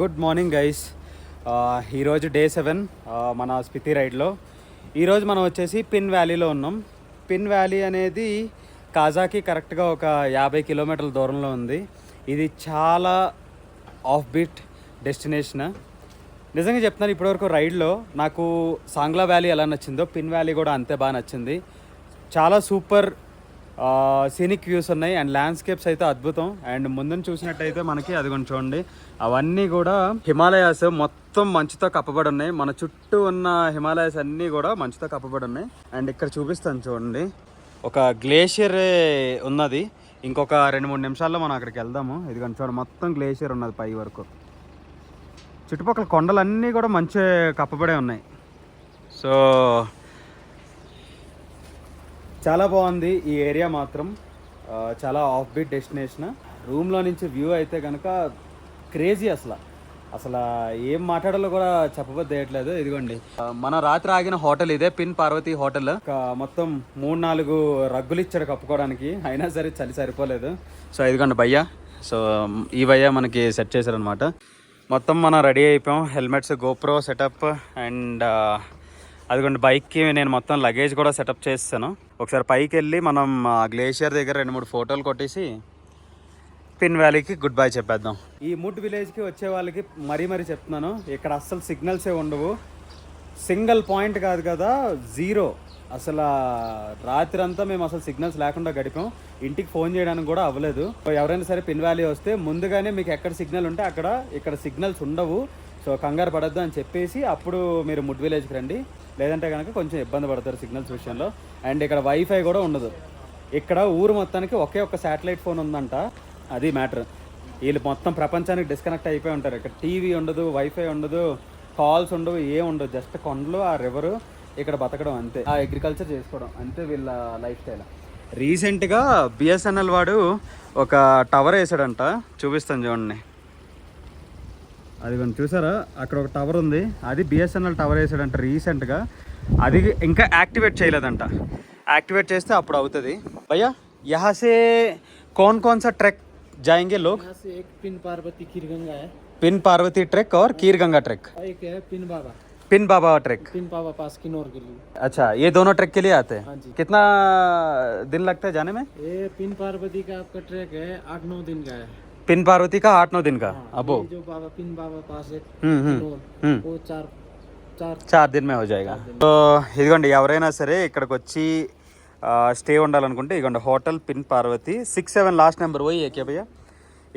Good morning guys. ఈరోజు day 7 మన స్పితి రైడ్లో. ఈరోజు మనం వచ్చేసి పిన్ వ్యాలీలో ఉన్నాం. పిన్ వ్యాలీ అనేది కాజాకి కరెక్ట్గా ఒక 50 కిలోమీటర్ల దూరంలో ఉంది. ఇది చాలా ఆఫ్ బీట్ డెస్టినేషన్. నిజంగా చెప్తున్నాను, ఇప్పటివరకు రైడ్లో నాకు సాంగ్లా వ్యాలీ ఎలా నచ్చిందో పిన్ వ్యాలీ కూడా అంతే బాగా నచ్చింది. చాలా సూపర్ సీనిక్ వ్యూస్ ఉన్నాయి అండ్ ల్యాండ్స్కేప్స్ అయితే అద్భుతం. అండ్ ముందుని చూసినట్టయితే మనకి అది కొంచెం చూడండి, అవన్నీ కూడా హిమాలయాస్ మొత్తం మంచుతో కప్పబడి ఉన్నాయి. మన చుట్టూ ఉన్న హిమాలయాస్ అన్నీ కూడా మంచుతో కప్పబడి ఉన్నాయి. అండ్ ఇక్కడ చూపిస్తాను చూడండి, ఒక గ్లేషియర్ ఉన్నది. ఇంకొక 2-3 నిమిషాల్లో మనం అక్కడికి వెళ్దాము. ఇది కొంచెం చూడండి, మొత్తం గ్లేషియర్ ఉన్నది పై వరకు. చుట్టుపక్కల కొండలన్నీ కూడా మంచి కప్పబడే ఉన్నాయి. సో చాలా బాగుంది ఈ ఏరియా మాత్రం. చాలా ఆఫ్ బీట్ డెస్టినేషన్. రూమ్లో నుంచి వ్యూ అయితే కనుక క్రేజీ. అసలు ఏం మాట్లాడాలో కూడా చెప్పబోద్దేయట్లేదు. ఇదిగోండి, మన రాత్రి ఆగిన హోటల్ ఇదే, పిన్ పార్వతి హోటల్. మొత్తం 3-4 రగ్గులు ఇచ్చాడు కప్పుకోవడానికి, అయినా సరే చలి సరిపోలేదు. సో ఇదిగోండి భయ్య. సో ఈ భయ్య మనకి సెట్ చేశారనమాట. మొత్తం మనం రెడీ అయిపోయాం. హెల్మెట్స్, గోప్రో సెటప్ అండ్ అదిగోండి బైక్కి నేను మొత్తం లగేజ్ కూడా సెటప్ చేస్తాను. ఒకసారి పైకి వెళ్ళి మనం గ్లేషియర్ దగ్గర 2-3 ఫోటోలు కొట్టేసి పిన్ వ్యాలీకి గుడ్ బై చెప్పేద్దాం. ఈ ముడ్ విలేజ్కి వచ్చే వాళ్ళకి మరీ చెప్తున్నాను, ఇక్కడ అస్సలు సిగ్నల్సే ఉండవు. సింగిల్ పాయింట్ కాదు కదా, 0. అసలు రాత్రి అంతా మేము అసలు సిగ్నల్స్ లేకుండా గడిపాం. ఇంటికి ఫోన్ చేయడానికి కూడా అవ్వలేదు. ఎవరైనా సరే పిన్ వ్యాలీ వస్తే ముందుగానే మీకు ఎక్కడ సిగ్నల్ ఉంటే ఇక్కడ సిగ్నల్స్ ఉండవు. సో కంగారు పడద్దు అని చెప్పేసి అప్పుడు మీరు ముడ్ విలేజ్కి రండి. లేదంటే కనుక కొంచెం ఇబ్బంది పడతారు సిగ్నల్స్ విషయంలో. అండ్ ఇక్కడ వైఫై కూడా ఉండదు. ఇక్కడ ఊరు మొత్తానికి ఒకే ఒక శాటిలైట్ ఫోన్ ఉందంట. అది మ్యాటర్. వీళ్ళు మొత్తం ప్రపంచానికి డిస్కనెక్ట్ అయిపోయి ఉంటారు. ఇక్కడ టీవీ ఉండదు, వైఫై ఉండదు, కాల్స్ ఉండవు, ఏం ఉండదు. జస్ట్ కొండలు, ఆ రివరు, ఇక్కడ బతకడం అంతే. ఆ అగ్రికల్చర్ చేసుకోవడం అంతే వీళ్ళ లైఫ్ స్టైల్. రీసెంట్గా బిఎస్ఎన్ఎల్ వాడు ఒక టవర్ వేసాడంట, చూపిస్తాను చూడండి. అది కొంచెం చూసారా, అక్కడ ఒక టవర్ ఉంది, అది బిఎస్ఎన్ఎల్ టవర్ వేసాడంట రీసెంట్గా. అది ఇంకా యాక్టివేట్ చేయలేదంట. యాక్టివేట్ చేస్తే అప్పుడు అవుతుంది. భయ్యా यहाँ से कौन सा ट्रैक जाएंगे लोग? यहाँ से एक पिन पार्वती खीर गंगा है, पिन पार्वती ट्रैक और खीर गंगा ट्रैक. एक है पिन बाबा ट्रैक, पिन बाबा पास किन्नौर के लिए. अच्छा, ये दोनों ट्रैक के लिए आते हैं. हाँ जी. कितना दिन लगता है जाने में? ये पिन पार्वती का आपका ट्रैक है 8-9 दिन का है. पिन पार्वती का 8-9 दिन का. अबो जो बाबा पिन बाबा पास है वो 4 दिन में हो जाएगा. तो ఇదిగోండి, ఎవరైనా సరే ఇక్కడికి వచ్చి స్టే ఉండాలనుకుంటే ఇదిగోండి hotel Pin Parvati 67 last number वही है क्या भैया?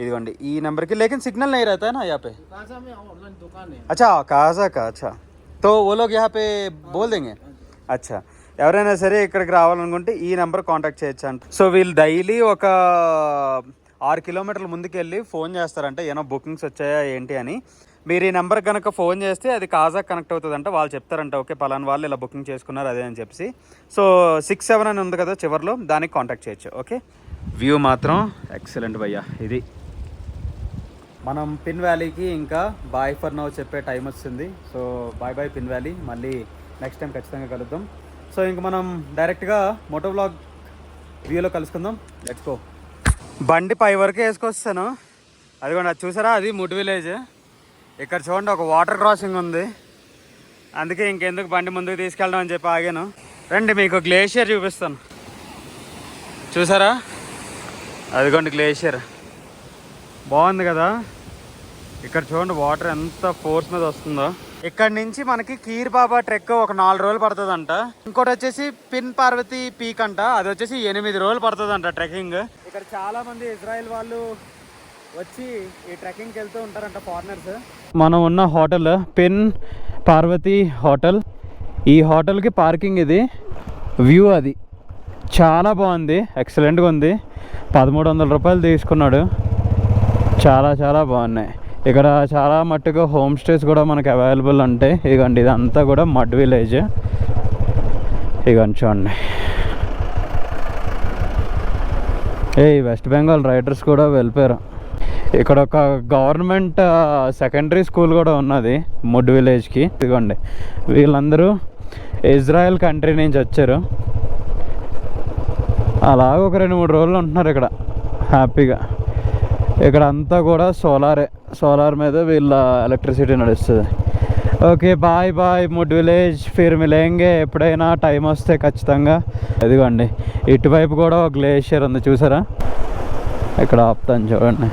इधगोंडी ई नंबर की. लेकिन सिग्नल नहीं रहता है ना यहाँ पे. काजा में ऑनलाइन दुकान है. अच्छा, काजा का. अच्छा, तो वो लोग यहाँ पे बोल देंगे. अच्छा, ఎవరైనా సరే ఇక్కడికి రావాలనుకుంటే ఈ నెంబర్ కాంటాక్ట్ చేయొచ్చు అంట. సో వీళ్ళు డైలీ ఒక 6 కిలోమీటర్ల ముందుకు వెళ్ళి ఫోన్ చేస్తారంట, ఏమో బుకింగ్స్ వచ్చాయా ఏంటి అని. మీరు ఈ నెంబర్ కనుక ఫోన్ చేస్తే అది కాజా కనెక్ట్ అవుతుందంట. వాళ్ళు చెప్తారంట, ఓకే పలానా వాళ్ళు ఇలా బుకింగ్ చేసుకున్నారు అదే అని చెప్పి. సో 67 అని ఉంది కదా చివరిలో, దానికి కాంటాక్ట్ చేయొచ్చు. ఓకే, వ్యూ మాత్రం ఎక్సలెంట్ భయ్యా. ఇది మనం పిన్ వ్యాలీకి ఇంకా బాయ్ ఫర్ నౌ చెప్పే టైం వచ్చింది. So bye Pin Valley. మళ్ళీ నెక్స్ట్ టైం ఖచ్చితంగా కలుద్దాం. సో ఇంక మనం డైరెక్ట్గా మోటో వ్లాగ్ వ్యూలో కలుసుకుందాం. Let's go. బండి పై వరకు వేసుకొస్తాను. అదిగోండి, అది చూసారా, అది ముడ్ విలేజ్. ఇక్కడ చూడండి ఒక వాటర్ క్రాసింగ్ ఉంది, అందుకే ఇంకెందుకు బండి ముందుకు తీసుకెళ్ళడం అని చెప్పి ఆగాను. రండి మీకు గ్లేషియర్ చూపిస్తాను. చూసారా, అదిగోండి గ్లేషియర్. బాగుంది కదా. ఇక్కడ చూడండి వాటర్ ఎంత ఫోర్స్ మీద వస్తుందో. ఇక్కడ నుంచి మనకి ఖీర్ బాబా ట్రెక్ ఒక 4 రోజులు పడుతుందంట. ఇంకోటి వచ్చేసి పిన్ పార్వతి పీక్ అంట, అది వచ్చేసి 8 రోజులు పడుతుందంట ట్రెక్కింగ్. ఇక్కడ చాలా మంది ఇజ్రాయెల్ వాళ్ళు వచ్చి ఈ ట్రెక్కింగ్కి వెళ్తూ ఉంటారంట, ఫారినర్స్. మనం ఉన్న హోటల్ పిన్ పార్వతి హోటల్. ఈ హోటల్కి పార్కింగ్ ఇది. వ్యూ అది చాలా బాగుంది, ఎక్సలెంట్గా ఉంది. 1300 రూపాయలు తీసుకున్నాడు. చాలా బాగున్నాయి. ఇక్కడ చాలా మట్టుగా హోమ్ స్టేస్ కూడా మనకు అవైలబుల్ ఉంటాయి. ఇదిగోండి, ఇదంతా కూడా మడ్ విలేజ్. ఇదిగోండి చూడండి, వెస్ట్ బెంగాల్ రైడర్స్ కూడా వెళ్ళిపోయారు. ఇక్కడ ఒక గవర్నమెంట్ సెకండరీ స్కూల్ కూడా ఉన్నది ముడ్ విలేజ్కి. ఇదిగోండి, వీళ్ళందరూ ఇజ్రాయెల్ కంట్రీ నుంచి వచ్చారు. అలాగ ఒక 2-3 రోజులు ఉంటున్నారు ఇక్కడ హ్యాపీగా. ఇక్కడ అంతా కూడా సోలారే. సోలార్ మీద వీళ్ళ ఎలక్ట్రిసిటీ నడుస్తుంది. Okay, bye bye ముడ్ village, Phir మిలేంగే. ఎప్పుడైనా టైం వస్తే ఖచ్చితంగా. ఇదిగోండి ఇటువైపు కూడా ఒక గ్లేషియర్ ఉంది చూసారా, ఇక్కడ ఆపుతాను చూడండి.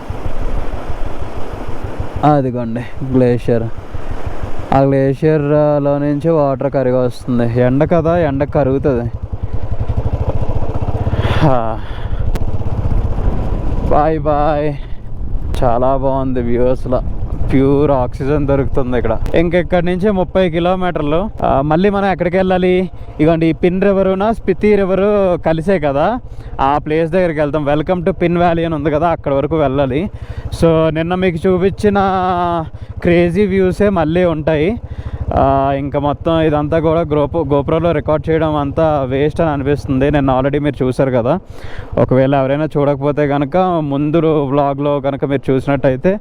అదిగోండి గ్లేషియర్. ఆ గ్లేషియర్లో నుంచి వాటర్ కరిగి వస్తుంది. ఎండ కదా, ఎండ కరుగుతుంది. Bye bye. చాలా బాగుంది వ్యూ, అసలు ప్యూర్ ఆక్సిజన్ దొరుకుతుంది ఇక్కడ. ఇంకెక్కడి నుంచి 30 కిలోమీటర్లు. మళ్ళీ మనం ఎక్కడికి వెళ్ళాలి? ఇగోండి ఈ పిన్ రివరున స్పితి రివరు కలిసే కదా, ఆ ప్లేస్ దగ్గరికి వెళ్తాం. వెల్కమ్ టు పిన్ వ్యాలీ అని ఉంది కదా, అక్కడ వరకు వెళ్ళాలి. సో నిన్న మీకు చూపించిన క్రేజీ వ్యూసే మళ్ళీ ఉంటాయి. ఇంకా మొత్తం ఇదంతా కూడా గోప్రోలో రికార్డ్ చేయడం అంతా వేస్ట్ అని అనిపిస్తుంది. నేను ఆల్రెడీ మీరు చూసారు కదా. ఒకవేళ ఎవరైనా చూడకపోతే కనుక ముందు వ్లాగ్లో కనుక మీరు చూసినట్టయితే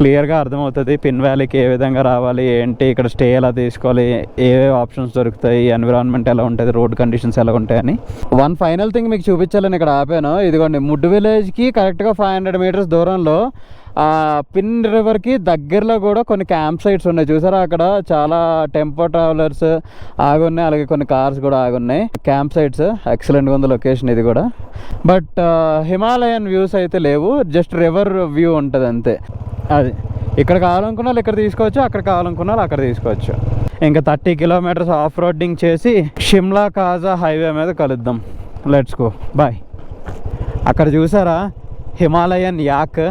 క్లియర్గా అర్థమవుతుంది పిన్ వ్యాలీకి ఏ విధంగా రావాలి, ఏంటి, ఇక్కడ స్టే ఎలా తీసుకోవాలి, ఏవే ఆప్షన్స్ దొరుకుతాయి, ఎన్విరాన్మెంట్ ఎలా ఉంటుంది, రోడ్ కండిషన్స్ ఎలా ఉంటాయని. వన్ ఫైనల్ థింగ్ మీకు చూపించాలని ఇక్కడ ఆపాను. ఇదిగోండి ముడ్ విలేజ్కి కరెక్ట్గా 500 మీటర్స్ దూరంలో పిన్ రివర్కి దగ్గరలో కూడా కొన్ని క్యాంప్ సైట్స్ ఉన్నాయి చూసారా. అక్కడ చాలా టెంపో ట్రావెలర్స్ ఆగున్నాయి, అలాగే కొన్ని కార్స్ కూడా ఆగున్నాయి. క్యాంప్ సైట్స్ ఎక్సలెంట్గా ఉంది లొకేషన్ ఇది కూడా. బట్ హిమాలయన్ వ్యూస్ అయితే లేవు, జస్ట్ రివర్ వ్యూ ఉంటుంది అంతే. అది ఇక్కడ కావాలనుకున్న వాళ్ళు ఇక్కడ తీసుకోవచ్చు, అక్కడ కావాలనుకున్న వాళ్ళు అక్కడ తీసుకోవచ్చు. ఇంకా 30 కిలోమీటర్స్ ఆఫ్ రోడ్డింగ్ చేసి షిమ్లా కాజా హైవే మీద కలుద్దాం. Let's go, bye. అక్కడ చూసారా హిమాలయన్ యాక్,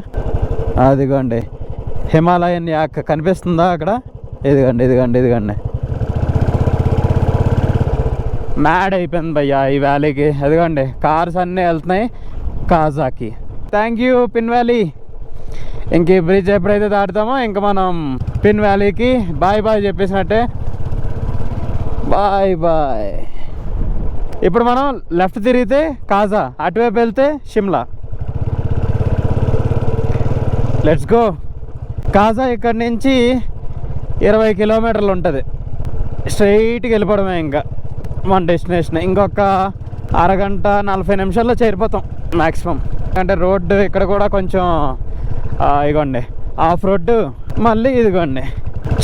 అదిగోండి హిమాలయన్ యాక్ కనిపిస్తుందా అక్కడ? ఇదిగోండి ఇదిగోండి ఇదిగోండి. మ్యాడ్ అయిపోయింది భయ్యా ఈ వ్యాలీకి. అదిగోండి కార్స్ అన్నీ వెళ్తున్నాయి కాజాకి. Thank you Pin valley. ఇంక ఈ బ్రిడ్జ్ ఎప్పుడైతే దాటుతామో ఇంక మనం పిన్ వ్యాలీకి బాయ్ బాయ్ చెప్పేసినట్టే. Bye bye. ఇప్పుడు మనం లెఫ్ట్ తిరిగితే కాజా, అటువైపు వెళ్తే షిమ్లా. Let's go. కాజా ఇక్కడి నుంచి 20 కిలోమీటర్లు ఉంటుంది. స్ట్రైట్కి వెళ్ళిపోవడమే ఇంకా మన డెస్టినేషన్. ఇంకొక అరగంట 40 నిమిషాల్లో చేరిపోతాం మ్యాక్సిమం. అంటే రోడ్డు ఇక్కడ కూడా కొంచెం ఇదిగోండి ఆఫ్ రోడ్డు, మళ్ళీ ఇదిగోండి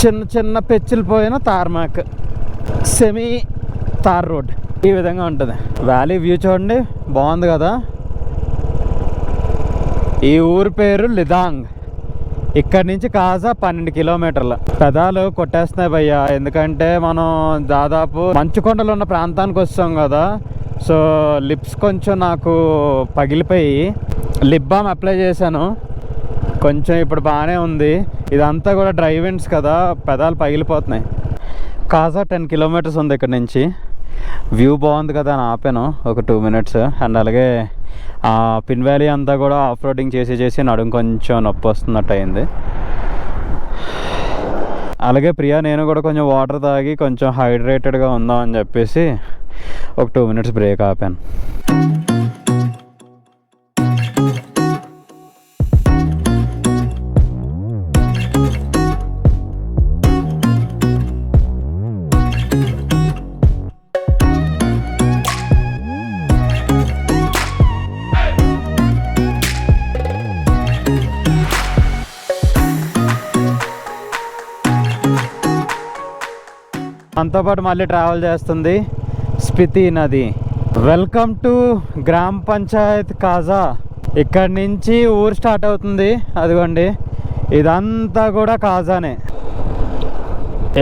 చిన్న చిన్న పెచ్చులు పోయిన తార్మాక్, సెమీ తార్ రోడ్, ఈ విధంగా ఉంటుంది. వ్యాలీ వ్యూ చూడండి, బాగుంది కదా. ఈ ఊరు పేరు లిదాంగ్. ఇక్కడి నుంచి కాజా 12 కిలోమీటర్లు. పెదాలు కొట్టేస్తున్నాయి భయ్యా, ఎందుకంటే మనం దాదాపు మంచుకొండలు ఉన్న ప్రాంతానికి వస్తాం కదా. సో లిప్స్ కొంచెం నాకు పగిలిపోయి లిప్ బామ్ అప్లై చేశాను, కొంచెం ఇప్పుడు బాగానే ఉంది. ఇదంతా కూడా డ్రైవ్ విండ్స్ కదా, పెదాలు పగిలిపోతున్నాయి. కాజా 10 కిలోమీటర్స్ ఉంది ఇక్కడ నుంచి. వ్యూ బాగుంది కదా అని ఆపాను ఒక 2 మినిట్స్. అండ్ అలాగే పిన్ వ్యాలీ అంతా కూడా ఆఫ్ రోడింగ్ చేసి నడుము కొంచెం నొప్పి వస్తున్నట్టు అయింది. అలాగే ప్రియా నేను కూడా కొంచెం వాటర్ తాగి కొంచెం హైడ్రేటెడ్గా ఉందాం అని చెప్పేసి ఒక 2 మినిట్స్ బ్రేక్ ఆపాను. మనతో పాటు మళ్ళీ ట్రావెల్ చేస్తుంది స్పితి నది. వెల్కమ్ టు గ్రామ పంచాయత్ కాజా. ఇక్కడి నుంచి ఊరు స్టార్ట్ అవుతుంది. అదిగోండి ఇదంతా కూడా కాజానే.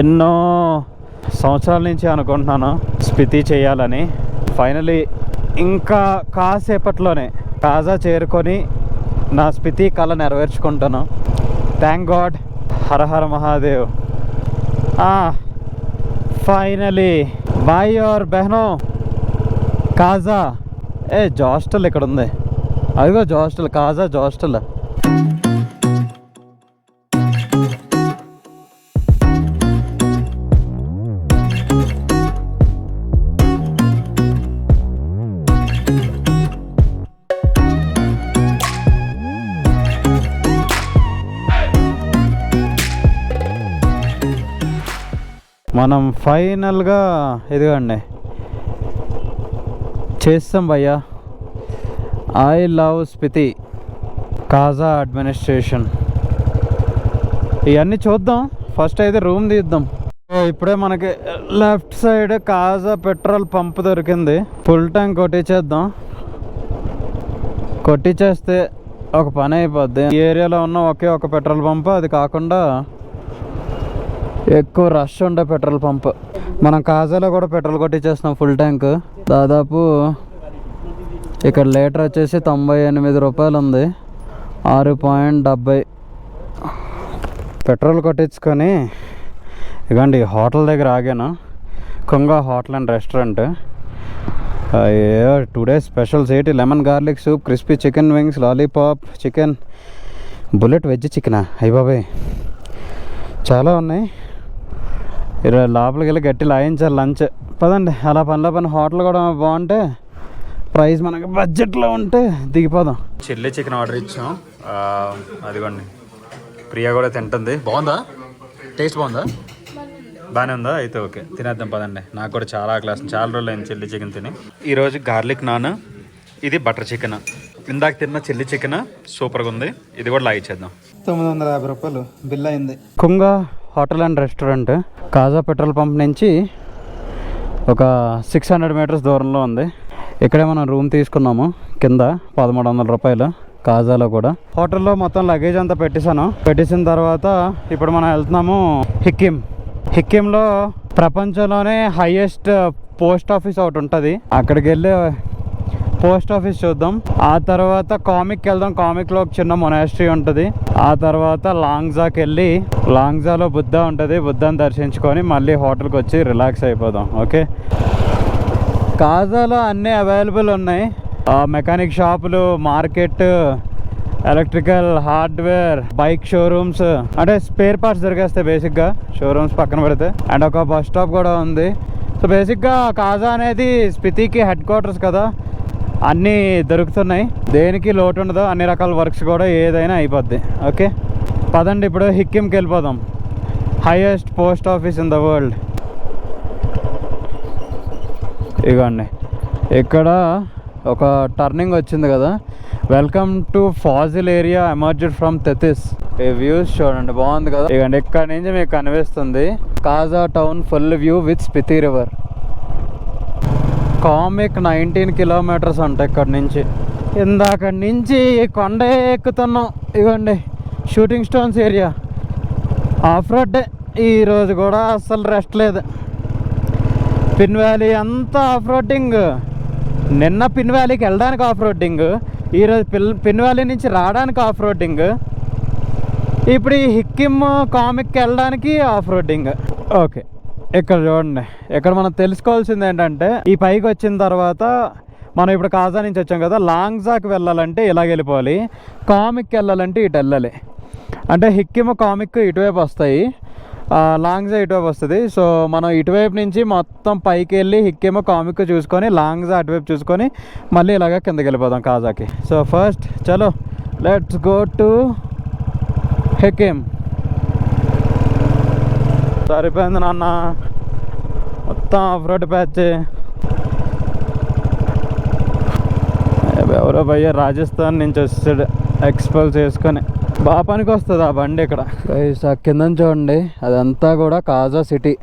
ఎన్నో సంవత్సరాల నుంచి అనుకుంటున్నాను స్పితి చేయాలని. ఫైనలీ ఇంకా కాసేపట్లోనే కాజా చేరుకొని నా స్పితి కళ నెరవేర్చుకుంటాను. Thank God. Har Har Mahadev. Finally भाई और बहनों काजा जॉस्टल ఇక్కడ ఉంది. అదిగో జోస్టల్, కాజా జోస్టల్. మనం ఫైనల్గా ఇదిగోండి చేస్తాం భయ్యా. I love Spiti Kaza administration. ఇవన్నీ చూద్దాం. ఫస్ట్ అయితే రూమ్ తీద్దాం. ఇప్పుడే మనకి left side Kaza petrol pump దొరికింది. ఫుల్ ట్యాంక్ కొట్టించేద్దాం. కొట్టించేస్తే ఒక పని అయిపోద్ది. ఈ ఏరియాలో ఉన్న ఒకే ఒక పెట్రోల్ పంప్, అది కాకుండా ఎక్కువ రష్ ఉండే పెట్రోల్ పంప్. మనం కాజాలో కూడా పెట్రోల్ కొట్టించేస్తున్నాం ఫుల్ ట్యాంక్. దాదాపు ఇక్కడ లీటర్ వచ్చేసి 98 రూపాయలు ఉంది. 6.70 పెట్రోల్ కొట్టించుకొని ఇగండి హోటల్ దగ్గర ఆగాను. Konga hotel and restaurant. Today specials ఏంటి? Lemon garlic soup, crispy chicken wings, lollipop chicken, bullet veg చికెనా, అయ్య బాబాయ్ చాలా ఉన్నాయి. లోపలికి వెళ్ళి గట్టి లాయించాలి లంచ్. పదండి, అలా పని హోటల్ కూడా బాగుంటే, ప్రైస్ మనకి బడ్జెట్లో ఉంటే దిగిపోదాం. చిల్లీ చికెన్ ఆర్డర్ ఇచ్చాం. అదిగోండి ప్రియా కూడా తింటుంది. బాగుందా? టేస్ట్ బాగుందా? బాగానే ఉందా? అయితే ఓకే, తినేద్దాం పదండి. నాకు కూడా చాలా క్లాస్, చాలా రోజులు అయింది చిల్లీ చికెన్ తిని. ఈరోజు గార్లిక్ నాన్, ఇది బటర్ చికెన్. ఇందాక తిన్న చిల్లీ చికెన్ సూపర్గా ఉంది. ఇది కూడా లాగిచ్చేద్దాం. 950 రూపాయలు బిల్ అయింది. Kunga hotel and restaurant Kaza petrol pump నుంచి ఒక 600 మీటర్స్ దూరంలో ఉంది. ఇక్కడే మనం రూమ్ తీసుకున్నాము. కింద 1300 రూపాయలు కాజాలో కూడా. హోటల్లో మొత్తం లగేజ్ అంతా పెట్టేసిన తర్వాత ఇప్పుడు మనం వెళ్తున్నాము హిక్కింలో ప్రపంచంలోనే హైయెస్ట్ పోస్ట్ ఆఫీస్ ఒకటి ఉంటుంది. అక్కడికి వెళ్ళి పోస్ట్ ఆఫీస్ చూద్దాం. ఆ తర్వాత కామిక్కి వెళ్దాం. కామిక్లో ఒక చిన్న మొనాస్ట్రీ ఉంటుంది. ఆ తర్వాత లాంగ్జాకి వెళ్ళి లాంగ్జాలో బుద్ధ ఉంటుంది. బుద్ధని దర్శించుకొని మళ్ళీ హోటల్కి వచ్చి రిలాక్స్ అయిపోదాం. ఓకే, కాజాలో అన్నీ అవైలబుల్ ఉన్నాయి. మెకానిక్ షాపులు, market, electrical, hardware, bike showrooms, అంటే స్పేర్ పార్ట్స్ దొరికేస్తాయి బేసిక్గా షోరూమ్స్ పక్కన పెడితే. అండ్ ఒక బస్ స్టాప్ కూడా ఉంది. సో బేసిక్గా కాజా అనేది స్పితికి హెడ్ క్వార్టర్స్ కదా, అన్నీ దొరుకుతున్నాయి. దేనికి లోటు ఉండదు. అన్ని రకాల వర్క్స్ కూడా ఏదైనా అయిపోద్ది. ఓకే పదండి, ఇప్పుడు హిక్కింకి వెళ్ళిపోదాం. Highest post office in the world. ఇగోండి ఇక్కడ ఒక టర్నింగ్ వచ్చింది కదా. Welcome to fossil area emerged from Tethys. ఈ వ్యూస్ చూడండి, బాగుంది కదా. ఇక ఇక్కడ నుంచి మీకు కనిపిస్తుంది Kaza town full view with Spiti river. Komic 19 kilometres ఉంటాయి ఇక్కడ నుంచి. ఇందాక నుంచి కొండ ఎక్కుతున్నాం. ఇవ్వండి shooting stones area. Off road ఈరోజు కూడా అస్సలు రెస్ట్ లేదు. పిన్ వ్యాలీ అంతా ఆఫ్ రోడ్డింగ్. నిన్న పిన్ వ్యాలీకి వెళ్ళడానికి ఆఫ్ రోడ్డింగ్, ఈరోజు పిన్ వ్యాలీ నుంచి రావడానికి ఆఫ్ రోడ్డింగ్, ఇప్పుడు ఈ హిక్కిమ్ కామిక్కి వెళ్ళడానికి ఆఫ్ రోడ్డింగ్. ఓకే ఇక్కడ చూడండి, ఇక్కడ మనం తెలుసుకోవాల్సింది ఏంటంటే, ఈ పైకి వచ్చిన తర్వాత మనం ఇప్పుడు కాజా నుంచి వచ్చాం కదా, లాంగ్జాకి వెళ్ళాలంటే ఇలాగ వెళ్ళిపోవాలి, కామిక్కి వెళ్ళాలంటే ఇటు వెళ్ళాలి. అంటే హిక్కిమ్ కామిక్ ఇటువైపు వస్తాయి, లాంగ్జా ఇటువైపు వస్తుంది. సో మనం ఇటువైపు నుంచి మొత్తం పైకి వెళ్ళి హిక్కిమ్ కామిక్ చూసుకొని లాంగ్జా అటువైపు చూసుకొని మళ్ళీ ఇలాగ కిందకి వెళ్ళిపోదాం కాజాకి. సో ఫస్ట్ చలో లెట్స్ గో టు హిక్కిమ్. సరిపోయింది నాన్న, మొత్తం ఆఫ్ రోడ్ ప్యాచ్. ఎవరో భయ్య రాజస్థాన్ నుంచి వచ్చాడు ఎక్స్పల్స్ చేసుకొని. బాగా పనికి వస్తుంది ఆ బండి. ఇక్కడ కింద చూడండి, అదంతా కూడా కాజా సిటీ.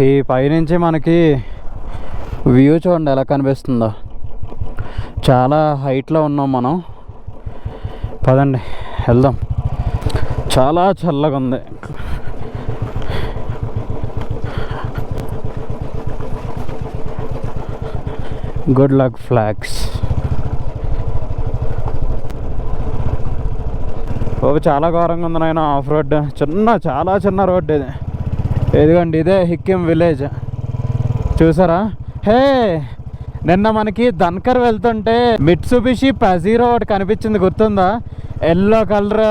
ఈ పైనుంచి మనకి వ్యూ చూడండి ఎలా కనిపిస్తుందో. చాలా హైట్లో ఉన్నాం మనం. పదండి వెళ్దాం. చాలా చల్లగా ఉంది. Good luck flags. చాలా ఘోరంగా ఉంది నాయన ఆఫ్ రోడ్. చాలా చిన్న రోడ్ ఇది. ఇదిగోండి ఇదే హిక్కిమ్ విలేజ్, చూసారా? హే, నిన్న మనకి ధన్కర్ వెళ్తుంటే మిట్సుబిషి పజీరో ఒకటి కనిపించింది, గుర్తుందా? ఎల్లో కలర్,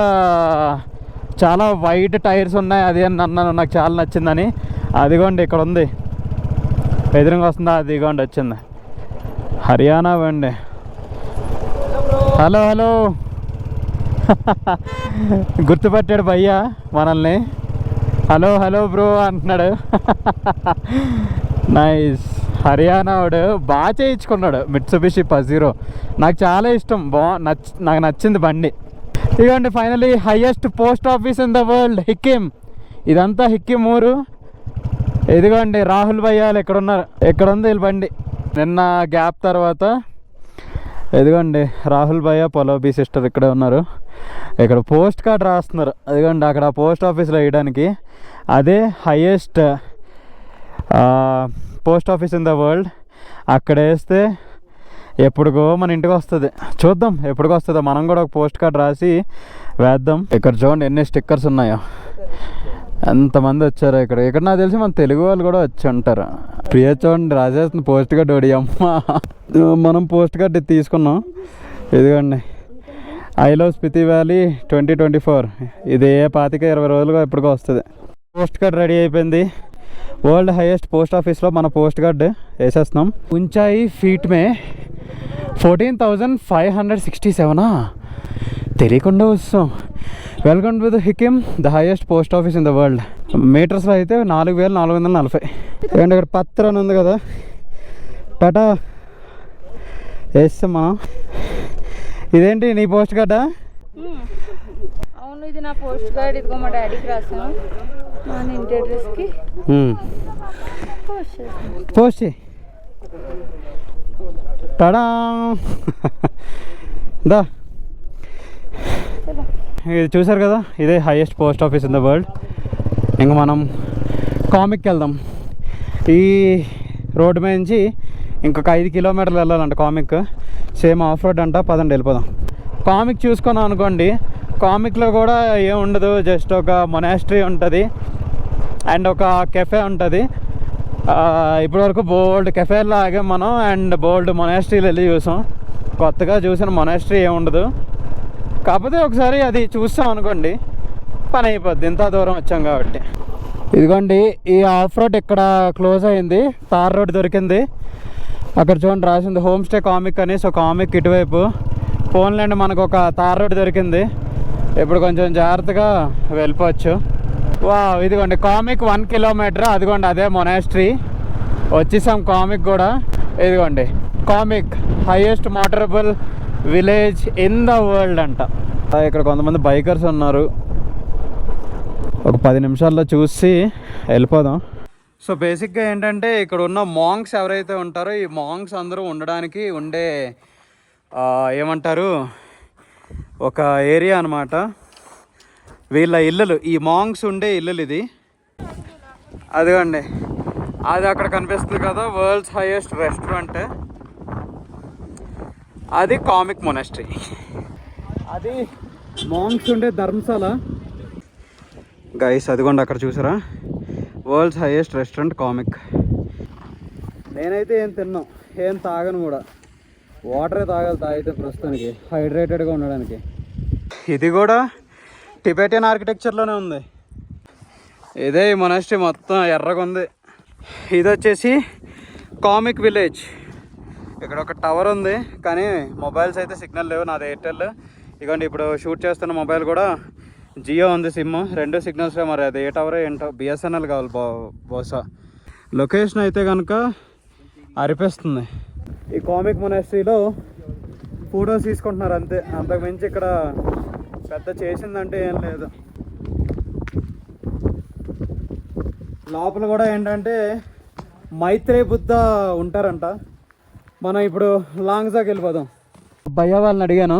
చాలా వైట్ టైర్స్ ఉన్నాయి. అది అని అన్నాను, నాకు చాలా నచ్చిందని. అదిగోండి ఇక్కడ ఉంది, ఎదురుగా వస్తుందా? అదిగోండి వచ్చింది. హర్యానా బండి. హలో హలో గుర్తుపట్టాడు భయ్యా మనల్ని. హలో హలో బ్రో అంటున్నాడు. నైస్. హర్యానా వాడు బాగా చేయించుకున్నాడు మిట్సుబిషి పజీరో. నాకు చాలా ఇష్టం, నాకు నచ్చింది బండి. ఇదిగోండి finally highest post office in the world Hikkim. ఇదంతా హిక్కిం ఊరు. ఇదిగోండి రాహుల్ భయ్యాలు ఎక్కడున్నారు, ఎక్కడ ఉంది వీళ్ళ బండి. నిన్న గ్యాప్ తర్వాత ఇదిగోండి రాహుల్ భయ్య పొలోబీ సిస్టర్ ఇక్కడే ఉన్నారు. ఇక్కడ పోస్ట్ కార్డ్ రాస్తున్నారు. అదిగోండి అక్కడ పోస్ట్ ఆఫీస్లో వేయడానికి. అదే highest post office in the world. అక్కడ వేస్తే ఎప్పుడుకో మన ఇంటికి వస్తుంది. చూద్దాం ఎప్పటికి వస్తుందో. మనం కూడా ఒక పోస్ట్ కార్డ్ రాసి వేద్దాం. ఇక్కడ చూడండి ఎన్ని స్టిక్కర్స్ ఉన్నాయో, ఎంతమంది వచ్చారో ఇక్కడ. ఇక్కడ నాకు తెలిసి మన తెలుగు వాళ్ళు కూడా వచ్చి ఉంటారు. ప్రియ చూడండి రాసేస్తుంది పోస్ట్ కార్డ్. ఓడి అమ్మ, మనం పోస్ట్ కార్డ్ తీసుకున్నాం. ఇదిగోండి ఐ లవ్ స్పితి వ్యాలీ 2024. ఇది 25-20 రోజులుగా ఎప్పటికో వస్తుంది. పోస్ట్ కార్డ్ రెడీ అయిపోయింది. వరల్డ్ హైయెస్ట్ పోస్ట్ ఆఫీస్లో మన పోస్ట్ కార్డ్ వేసేస్తున్నాం. ఉంచాయి ఫీట్ మే 14,567. తెలియకుండా వస్తాం. Welcome to the Hikkim, the highest post office in the world. మీటర్స్లో అయితే 4,440. అండ్ ఇక్కడ పత్ర అని ఉంది కదా, టాటా వేస్తాం మనం. ఇదేంటి నీ పోస్ట్ కార్డా? అవును, ఇది నా పోస్ట్ కార్డ్. ఇదిగో మా డాడీకి రాసాను. మా ఇంటి అడ్రస్కి పోస్ట్ టాడా. దా ఇది చూసారు కదా, ఇదే highest post office in the world. ఇంక మనం కామిక్కి వెళ్దాం. ఈ రోడ్డు మీద నుంచి ఇంకొక 5 కిలోమీటర్లు వెళ్ళాలంట కామిక్. సేమ్ ఆఫ్ రోడ్ అంట. పదండి వెళ్ళిపోదాం. కామిక్ చూసుకున్నాం అనుకోండి, కామిక్లో కూడా ఏం ఉండదు. జస్ట్ ఒక మొనాస్ట్రీ ఉంటుంది అండ్ ఒక కెఫే ఉంటుంది. ఇప్పటివరకు బోల్డ్ కెఫేలో ఆగాం మనం అండ్ బోల్డ్ మొనాస్ట్రీలు వెళ్ళి చూసాం. కొత్తగా చూసిన మొనాస్ట్రీ ఏముండదు. కాకపోతే ఒకసారి అది చూస్తాం అనుకోండి పని అయిపోద్ది, ఇంత దూరం వచ్చాం కాబట్టి. ఇదిగోండి ఈ ఆఫ్ రోడ్ ఇక్కడ క్లోజ్ అయింది. తార్ రోడ్ దొరికింది. అక్కడ చూడండి రాసింది హోమ్ స్టే కామిక్ అని. సో కామిక్ ఇటువైపు. ఫోన్లేండి మనకు ఒక తార్ రోడ్ దొరికింది. ఇప్పుడు కొంచెం జాగ్రత్తగా వెళ్ళిపోవచ్చు. వా ఇదిగోండి కామిక్ 1 కిలోమీటర్. అదిగోండి అదే మొనాస్ట్రీ. వచ్చేసాం కామిక్ కూడా. ఇదిగోండి comic highest motorable village in the world అంట. ఇక్కడ కొంతమంది బైకర్స్ ఉన్నారు. ఒక 10 నిమిషాల్లో చూసి వెళ్ళిపోదాం. సో బేసిక్గా ఏంటంటే ఇక్కడ ఉన్న మాంగ్స్ ఎవరైతే ఉంటారో ఈ మాంగ్స్ అందరూ ఉండడానికి ఉండే ఏమంటారు ఒక ఏరియా అనమాట. వీళ్ళ ఇల్లులు, ఈ మాంగ్స్ ఉండే ఇల్లులు ఇది. అదిగోండి అది అక్కడ కనిపిస్తుంది కదా, వరల్డ్స్ హైయెస్ట్ రెస్టారెంట్. అది కామిక్ మొనాస్ట్రీ. అది మాంగ్స్ ఉండే ధర్మశాల. గైస్ అదిగోండి అక్కడ చూసారా, వరల్డ్స్ హైయెస్ట్ రెస్టారెంట్ కామిక్. నేనైతే ఏం తిన్నాం, ఏం తాగను కూడా. వాటరే తాగాలి తాగితే ప్రస్తుతానికి హైడ్రేటెడ్గా ఉండడానికి. ఇది కూడా టిబెటియన్ ఆర్కిటెక్చర్లోనే ఉంది. ఇదే ఈ మొనాస్ట్రీ మొత్తం ఎర్రగా ఉంది. ఇది వచ్చేసి కామిక్ విలేజ్. ఇక్కడ ఒక టవర్ ఉంది కానీ మొబైల్స్ అయితే సిగ్నల్ లేవు. నాది ఎయిర్టెల్. ఇదిగోండి ఇప్పుడు షూట్ చేస్తున్న మొబైల్ కూడా జియో ఉంది సిమ్. 2 సిగ్నల్స్లో. మరి అది ఏ టవర్ ఏంటో, బిఎస్ఎన్ఎల్ కావాలి బహుశా. లొకేషన్ అయితే కనుక అరిపిస్తుంది. ఈ కామిక్ మొనాస్ట్రీలో ఫోటోస్ తీసుకుంటున్నారు అంతే, అంతకుమించి ఇక్కడ పెద్ద చేసిందంటే ఏం లేదు. లోపల కూడా ఏంటంటే మైత్రేయ బుద్ధ ఉంటారంట. మనం ఇప్పుడు లాంగ్జాకి వెళ్ళిపోదాం. భయ్య వాళ్ళని అడిగాను,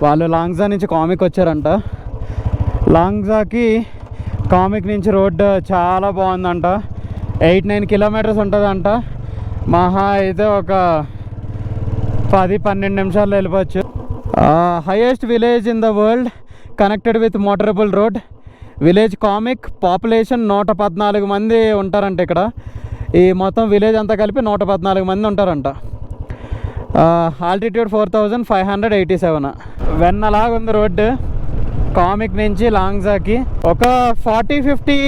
వాళ్ళు లాంగ్జా నుంచి కామిక్ వచ్చారంట. లాంగ్జాకి కామిక్ నుంచి రోడ్డు చాలా బాగుందంట. 8-9 కిలోమీటర్స్ ఉంటుందంట. మహా అయితే ఒక 10-12 నిమిషాల్లో వెళ్ళిపోవచ్చు. Highest village in the world connected with motorable road. Village comic population 114 మంది ఉంటారంట ఇక్కడ. ఈ మొత్తం విలేజ్ అంతా కలిపి 114 మంది ఉంటారంట. ఆల్టిట్యూడ్ 4,587. వెన్నలాగా ఉంది రోడ్డు కామిక్ నుంచి లాంగ్జాకి. ఒక 40-50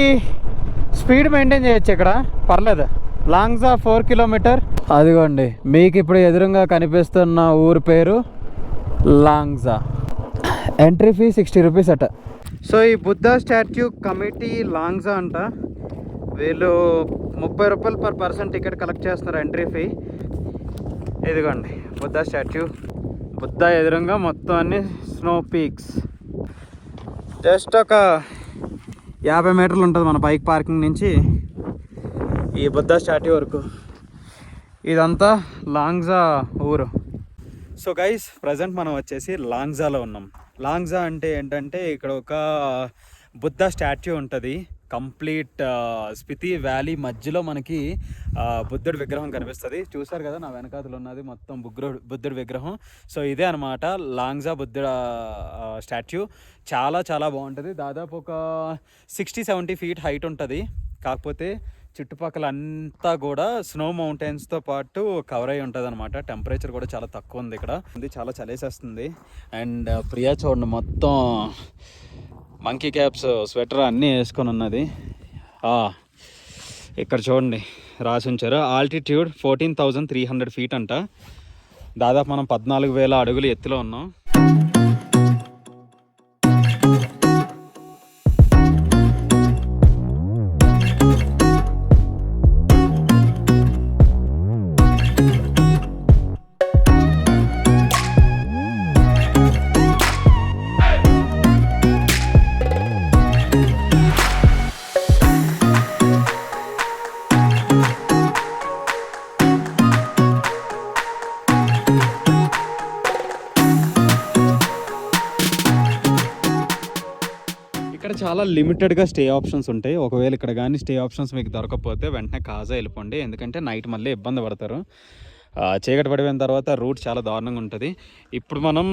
స్పీడ్ మెయింటైన్ చేయొచ్చు ఇక్కడ, పర్లేదు. లాంగ్జా 4 కిలోమీటర్. అదిగోండి మీకు ఇప్పుడు ఎదురుగా కనిపిస్తున్న ఊరు పేరు లాంగ్జా. ఎంట్రీ ఫీ 60 రూపీస్ అట. సో ఈ బుద్ధ స్టాట్యూ కమిటీ లాంగ్జా అంట. వీళ్ళు 30 రూపాయలు పర్ పర్సన్ టికెట్ కలెక్ట్ చేస్తున్నారు ఎంట్రీ ఫీ. ఇదిగోండి బుద్ధ స్టాట్యూ. బుద్ధ ఎదురుగా మొత్తం అన్ని స్నో పీక్స్. జస్ట్ ఒక 50 మీటర్లు ఉంటుంది మన బైక్ పార్కింగ్ నుంచి ఈ బుద్ధ స్టాట్యూ వరకు. ఇదంతా లాంగ్జా ఊరు. సో గైస్, ప్రజెంట్ మనం వచ్చేసి లాంగ్జాలో ఉన్నాం. లాంగ్జా అంటే ఏంటంటే ఇక్కడ ఒక బుద్ధ స్టాట్యూ ఉంటుంది. కంప్లీట్ స్పితి వ్యాలీ మధ్యలో మనకి బుద్ధుడి విగ్రహం కనిపిస్తుంది. చూసారు కదా నా వెనకాతలు ఉన్నది మొత్తం బుద్ధుడి విగ్రహం. సో ఇదే అనమాట లాంగ్జా బుద్ధుడు స్టాట్యూ. చాలా చాలా బాగుంటుంది. దాదాపు ఒక 60-70 ఫీట్ హైట్ ఉంటుంది. కాకపోతే చుట్టుపక్కల అంతా కూడా స్నో మౌంటైన్స్తో పాటు కవర్ అయి ఉంటుంది అనమాట. టెంపరేచర్ కూడా చాలా తక్కువ ఉంది ఇక్కడ. చాలా చలేసేస్తుంది. అండ్ ప్రియా చూడండి మొత్తం మంకీ క్యాప్స్ స్వెటర్ అన్నీ వేసుకొని ఉన్నది. ఇక్కడ చూడండి రాసి ఉంచారు ఆల్టిట్యూడ్ 14,300 ఫీట్ అంట. దాదాపు మనం 14,000 అడుగులు ఎత్తులో ఉన్నాం. ఇక్కడ చాలా లిమిటెడ్గా స్టే ఆప్షన్స్ ఉంటాయి. ఒకవేళ ఇక్కడ కానీ స్టే ఆప్షన్స్ మీకు దొరకకపోతే వెంటనే కాజా వెళ్ళిపోండి. ఎందుకంటే నైట్ మళ్ళీ ఇబ్బంది పడతారు. చీకటి పడిపోయిన తర్వాత రూట్ చాలా దారుణంగా ఉంటుంది. ఇప్పుడు మనం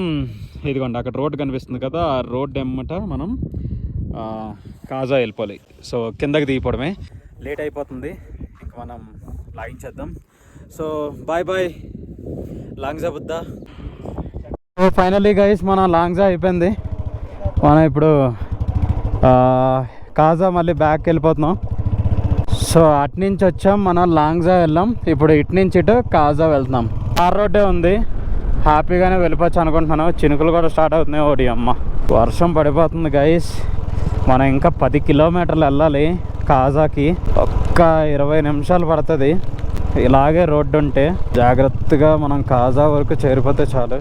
ఇదిగోండి అక్కడ రోడ్ కనిపిస్తుంది కదా, ఆ రోడ్ ఎమ్మట మనం కాజా వెళ్ళిపోవాలి. సో కిందకి దిగిపోవడమే. లేట్ అయిపోతుంది, ఇంకా మనం లాగించేద్దాం. So bye bye Langza Buddha. So finally guys మన లాంగ్జా అయిపోయింది. మనం ఇప్పుడు కాజా మళ్ళీ బ్యాక్ వెళ్ళిపోతున్నాం. సో అటు నుంచి వచ్చాం, మనం లాంగ్జా వెళ్ళాం. ఇప్పుడు ఇటు నుంచి ఇటు కాజా వెళ్తున్నాం. ఆర్ రోడ్డే ఉంది, హ్యాపీగానే వెళ్ళిపోవచ్చు అనుకుంటున్నాను. చినుకులు కూడా స్టార్ట్ అవుతున్నాయి. ఓడి అమ్మ, వర్షం పడిపోతుంది గైస్. మనం ఇంకా 10 కిలోమీటర్లు వెళ్ళాలి కాజాకి. ఒక్క 20 నిమిషాలు పడుతుంది. ఇలాగే రోడ్డు ఉంటే జాగ్రత్తగా మనం కాజా వరకు చేరిపోతే చాలు.